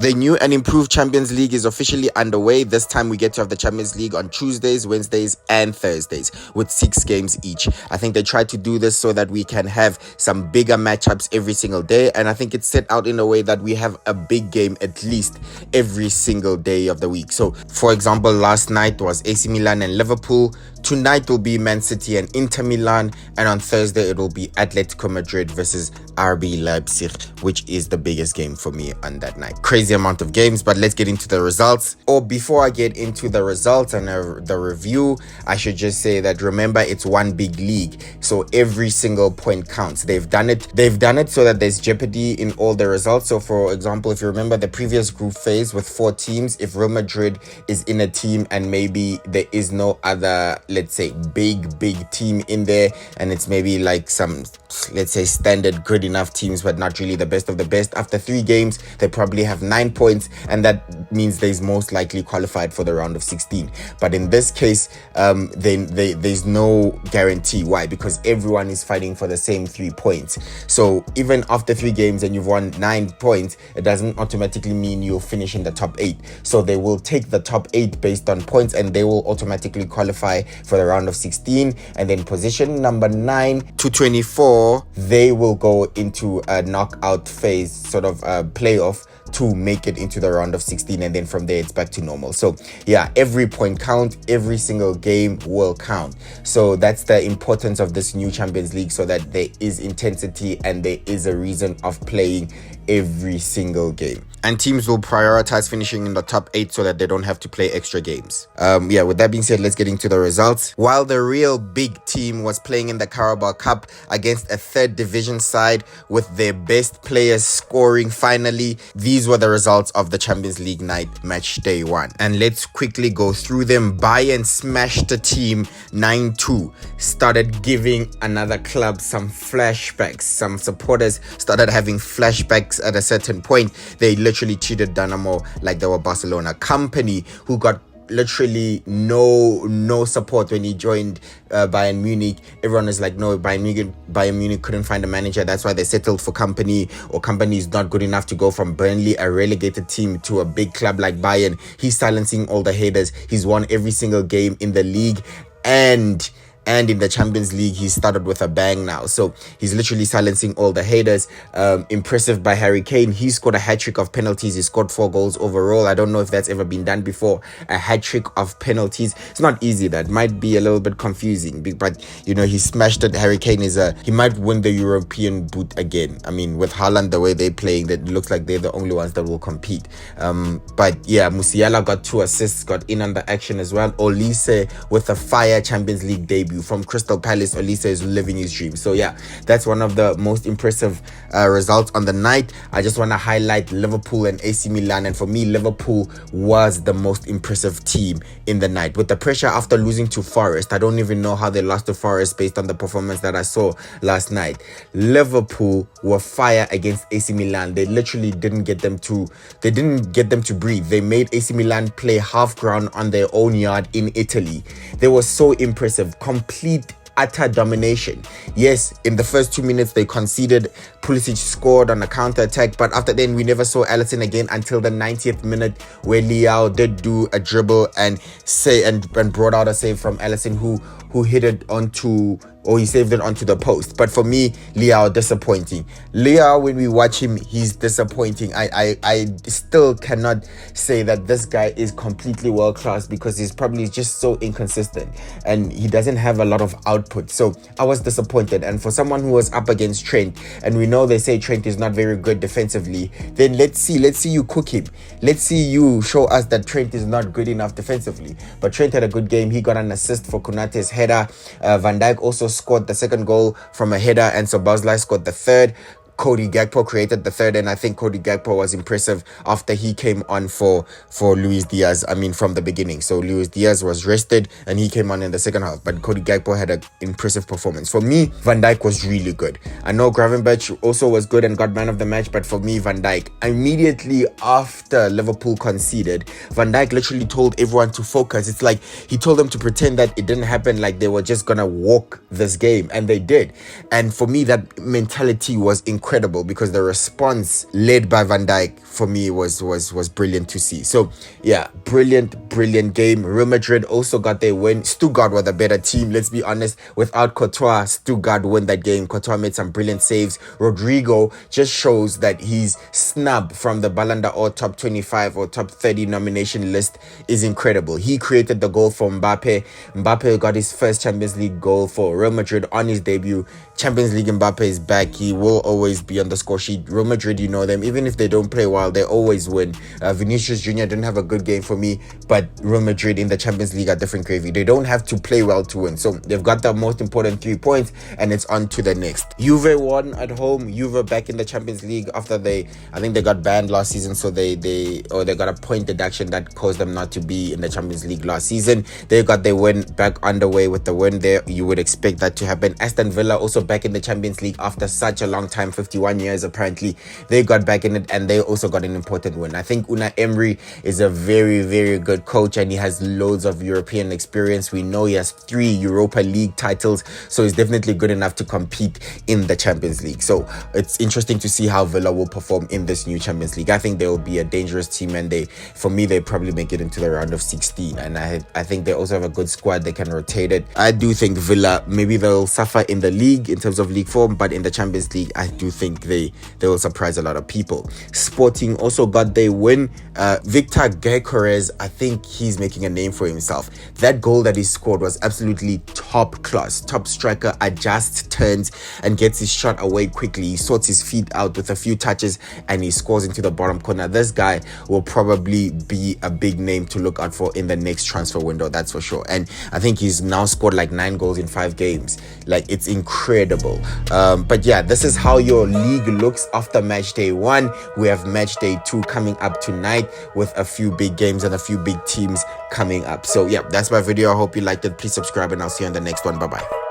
The new and improved Champions League is officially underway. This time we get to have the Champions League on Tuesdays, Wednesdays, and Thursdays with 6 games each. I think they tried to do this so that we can have some bigger matchups every single day. And I think it's set out in a way that we have a big game at least every single day of the week. So, for example, last night was AC Milan and Liverpool. Tonight will be Man City and Inter Milan. And on Thursday, it will be Atletico Madrid versus RB Leipzig, which is the biggest game for me on that night. Crazy amount of games, but let's get into the results. Or before I get into the results and the review, I should just say that remember, it's one big league, so every single point counts. They've done it so that there's jeopardy in all the results. So for example, if you remember the previous group phase with 4 teams, if Real Madrid is in a team and maybe there is no other, let's say, big team in there, and it's maybe like some, let's say, standard good enough teams but not really the best of the best, after 3 games they probably have 9 points, and that means they's most likely qualified for the round of 16. But in this case, there's no guarantee. Why? Because everyone is fighting for the same 3 points. So even after 3 games and you've won 9 points, it doesn't automatically mean you'll finish in the top 8. So they will take the top 8 based on points, and they will automatically qualify for the round of 16. And then position number 9 to 24, they will go into a knockout phase, sort of a playoff, to make it into the round of 16, and then from there it's back to normal. So yeah, every point count, every single game will count. So that's the importance of this new Champions League, so that there is intensity and there is a reason of playing every single game. And teams will prioritize finishing in the top 8 so that they don't have to play extra games. Yeah, with that being said, let's get into the results. While the real big team was playing in the Carabao Cup against a 3rd division side with their best players scoring finally, these were the results of the Champions League night, match day 1. And let's quickly go through them. Bayern smashed the team 9-2, started giving another club some flashbacks. Some supporters started having flashbacks at a certain point. They literally cheated Dynamo like they were Barcelona. Company, who got literally no support when he joined Bayern Munich. Everyone is like, no, Bayern Munich couldn't find a manager, that's why they settled for Company, or Company is not good enough to go from Burnley, a relegated team, to a big club like Bayern. He's silencing all the haters. He's won every single game in the league, and in the Champions League, he started with a bang now. So he's literally silencing all the haters. Impressive by Harry Kane. He scored a hat-trick of penalties. He scored 4 goals overall. I don't know if that's ever been done before. A hat-trick of penalties. It's not easy. That might be a little bit confusing. But, you know, he smashed it. Harry Kane he might win the European boot again. I mean, with Haaland, the way they're playing, that looks like they're the only ones that will compete. But yeah, Musiala got 2 assists, got in on the action as well. Olise with a fire Champions League debut. From Crystal Palace, Olise is living his dream. So yeah, that's one of the most impressive results on the night. I just want to highlight Liverpool and AC Milan, and for me, Liverpool was the most impressive team in the night. With the pressure after losing to Forest, I don't even know how they lost to Forest based on the performance that I saw last night. Liverpool were fire against AC Milan. They literally didn't get them to breathe. They made AC Milan play half ground on their own yard in Italy. They were so impressive. Complete utter domination. Yes, in the first 2 minutes they conceded. Pulisic scored on a counter-attack, but after then we never saw Alisson again until the 90th minute, where Leao did do a dribble and brought out a save from Alisson, who hit it onto, or he saved it onto the post. But for me, Leao, disappointing. Leao, when we watch him, he's disappointing. I still cannot say that this guy is completely world class, because he's probably just so inconsistent and he doesn't have a lot of output. So I was disappointed. And for someone who was up against Trent, and we know they say Trent is not very good defensively, then let's see you cook him. Let's see you show us that Trent is not good enough defensively. But Trent had a good game. He got an assist for Konate's header. Van Dijk also scored the 2nd goal from a header, and Szoboszlai scored the 3rd. Cody Gakpo created the 3rd, and I think Cody Gakpo was impressive after he came on for Luis Diaz, from the beginning. So Luis Diaz was rested and he came on in the second half, but Cody Gakpo had an impressive performance. For me, Van Dijk was really good. I know Gravenberch also was good and got man of the match, but for me, Van Dijk, immediately after Liverpool conceded, Van Dijk literally told everyone to focus. It's like he told them to pretend that it didn't happen, like they were just gonna walk this game, and they did. And for me, that mentality was incredible. incredible because the response led by Van Dijk for me was brilliant to see. So yeah, brilliant game. Real Madrid also got their win. Stuttgart were the better team, let's be honest. Without Courtois, Stuttgart won that game. Courtois made some brilliant saves. Rodrigo just shows that he's snubbed from the Ballon d'Or top 25 or top 30 nomination list is incredible. He created the goal for Mbappe. Mbappe got his first Champions League goal for Real Madrid on his debut. Champions League Mbappe is back. He will always be on the score sheet. Real Madrid, you know them. Even if they don't play well, they always win. Vinicius Jr. didn't have a good game for me, but Real Madrid in the Champions League are different gravy. They don't have to play well to win. So they've got the most important 3 points and it's on to the next. Juve won at home. Juve back in the Champions League after I think they got banned last season, so they got a point deduction that caused them not to be in the Champions League last season. They got their win back underway with the win there. You would expect that to happen. Aston Villa also back in the Champions League after such a long time, 51 years apparently. They got back in it and they also got an important win. I think Unai Emery is a very good coach and he has loads of European experience. We know he has 3 Europa League titles, so he's definitely good enough to compete in the Champions League. So it's interesting to see how Villa will perform in this new Champions League. I think they will be a dangerous team and they probably make it into the round of 16, and I think they also have a good squad. They can rotate it. I do think Villa, maybe they'll suffer in the league in terms of league form, but in the Champions League I do think they will surprise a lot of people. Sporting also got their win. Victor Gyökeres, I think he's making a name for himself. That goal that he scored was absolutely top class. Top striker, adjusts, turns and gets his shot away quickly. He sorts his feet out with a few touches and he scores into the bottom corner. This guy will probably be a big name to look out for in the next transfer window, that's for sure. And I think he's now scored like 9 goals in 5 games. Like, it's incredible. But yeah, this is how your league looks after match day 1. We have match day 2 coming up tonight with a few big games and a few big teams coming up. So yeah, that's my video. I hope you liked it. Please subscribe and I'll see you on the next one. Bye bye.